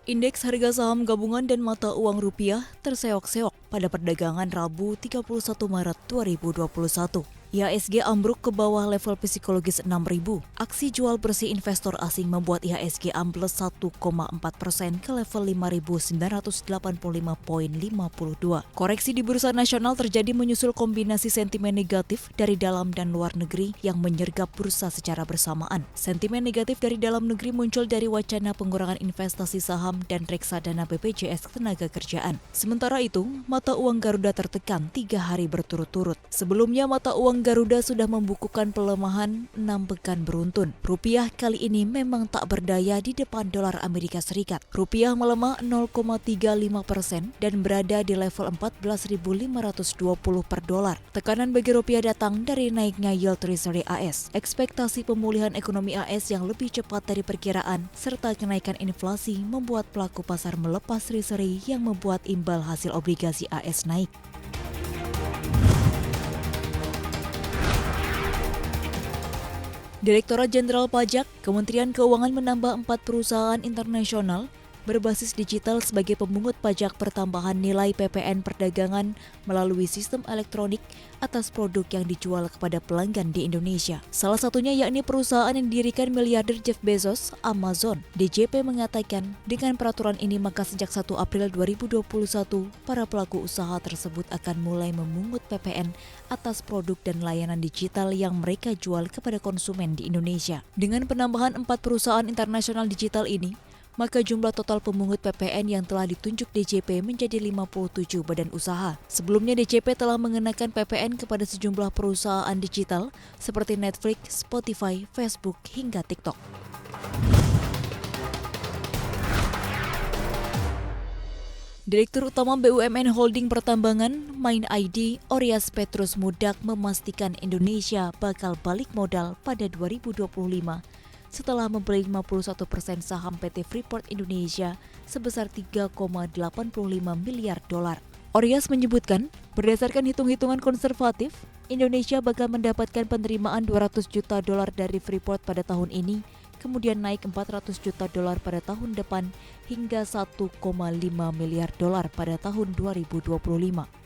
Indeks harga saham gabungan dan mata uang rupiah terseok-seok pada perdagangan Rabu 31 Maret 2021. IHSG ambruk ke bawah level psikologis 6.000. Aksi jual bersih investor asing membuat IHSG ambles 1,4% ke level 5.985,52. Koreksi di bursa nasional terjadi menyusul kombinasi sentimen negatif dari dalam dan luar negeri yang menyergap bursa secara bersamaan. Sentimen negatif dari dalam negeri muncul dari wacana pengurangan investasi saham dan reksadana BPJS Ketenagakerjaan. Sementara itu, mata uang Garuda tertekan 3 hari berturut-turut. Sebelumnya mata uang Garuda sudah membukukan pelemahan 6 pekan beruntun. Rupiah kali ini memang tak berdaya di depan dolar Amerika Serikat. Rupiah melemah 0,35% dan berada di level 14.520 per dolar. Tekanan bagi rupiah datang dari naiknya yield Treasury AS, ekspektasi pemulihan ekonomi AS yang lebih cepat dari perkiraan, serta kenaikan inflasi membuat pelaku pasar melepas Treasury yang membuat imbal hasil obligasi AS naik. Direktorat Jenderal Pajak, Kementerian Keuangan menambah 4 perusahaan internasional berbasis digital sebagai pemungut pajak pertambahan nilai PPN perdagangan melalui sistem elektronik atas produk yang dijual kepada pelanggan di Indonesia. Salah satunya yakni perusahaan yang didirikan miliarder Jeff Bezos, Amazon. DJP mengatakan dengan peraturan ini maka sejak 1 April 2021 para pelaku usaha tersebut akan mulai memungut PPN atas produk dan layanan digital yang mereka jual kepada konsumen di Indonesia. Dengan penambahan 4 perusahaan internasional digital ini, maka jumlah total pemungut PPN yang telah ditunjuk DJP menjadi 57 badan usaha. Sebelumnya DJP telah mengenakan PPN kepada sejumlah perusahaan digital seperti Netflix, Spotify, Facebook, hingga TikTok. Direktur Utama BUMN Holding Pertambangan, Main ID, Oryas Petrus Mudak memastikan Indonesia bakal balik modal pada 2025 setelah membeli 51% saham PT Freeport Indonesia sebesar 3,85 miliar dolar. Oryas menyebutkan, berdasarkan hitung-hitungan konservatif, Indonesia bakal mendapatkan penerimaan 200 juta dolar dari Freeport pada tahun ini, kemudian naik 400 juta dolar pada tahun depan hingga 1,5 miliar dolar pada tahun 2025.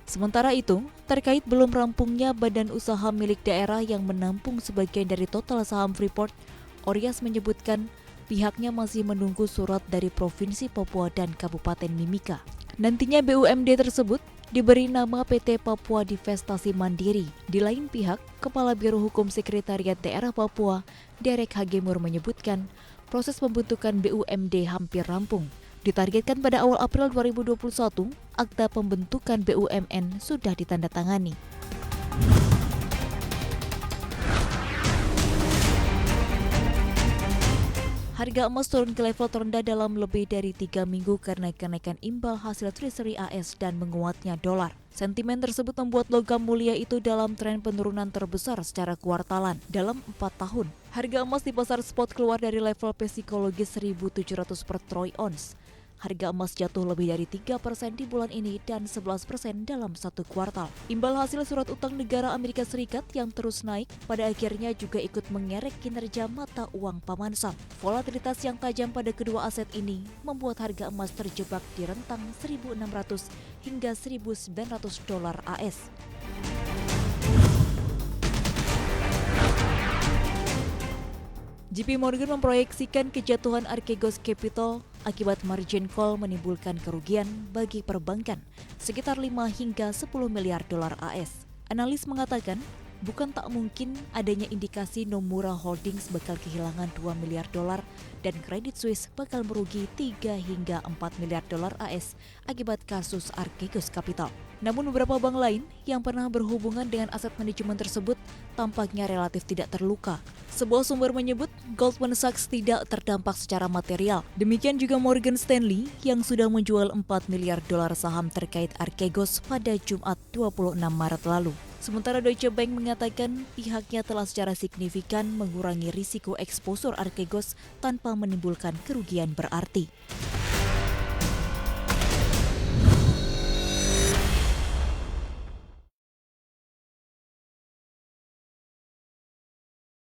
Sementara itu, terkait belum rampungnya badan usaha milik daerah yang menampung sebagian dari total saham Freeport, Oryas menyebutkan pihaknya masih menunggu surat dari Provinsi Papua dan Kabupaten Mimika. Nantinya BUMD tersebut diberi nama PT Papua Divestasi Mandiri. Di lain pihak, Kepala Biro Hukum Sekretariat Daerah Papua, Derek Hagemur menyebutkan proses pembentukan BUMD hampir rampung. Ditargetkan pada awal April 2021, akta pembentukan BUMN sudah ditandatangani. Harga emas turun ke level terendah dalam lebih dari 3 minggu karena kenaikan imbal hasil Treasury AS dan menguatnya dolar. Sentimen tersebut membuat logam mulia itu dalam tren penurunan terbesar secara kuartalan dalam 4 tahun. Harga emas di pasar spot keluar dari level psikologis 1.700 per troy ounce. Harga emas jatuh lebih dari 3% di bulan ini dan 11% dalam satu kuartal. Imbal hasil surat utang negara Amerika Serikat yang terus naik pada akhirnya juga ikut mengerek kinerja mata uang pamansam. Volatilitas yang tajam pada kedua aset ini membuat harga emas terjebak di rentang 1.600 hingga 1.900 dolar AS. JP Morgan memproyeksikan kejatuhan Archegos Capital akibat margin call menimbulkan kerugian bagi perbankan sekitar 5 hingga 10 miliar dolar AS. Analis mengatakan, bukan tak mungkin adanya indikasi Nomura Holdings bakal kehilangan 2 miliar dolar dan Credit Suisse bakal merugi 3 hingga 4 miliar dolar AS akibat kasus Archegos Capital. Namun beberapa bank lain yang pernah berhubungan dengan aset manajemen tersebut tampaknya relatif tidak terluka. Sebuah sumber menyebut Goldman Sachs tidak terdampak secara material. Demikian juga Morgan Stanley yang sudah menjual 4 miliar dolar saham terkait Archegos pada Jumat 26 Maret lalu. Sementara Deutsche Bank mengatakan pihaknya telah secara signifikan mengurangi risiko eksposur Archegos tanpa menimbulkan kerugian berarti.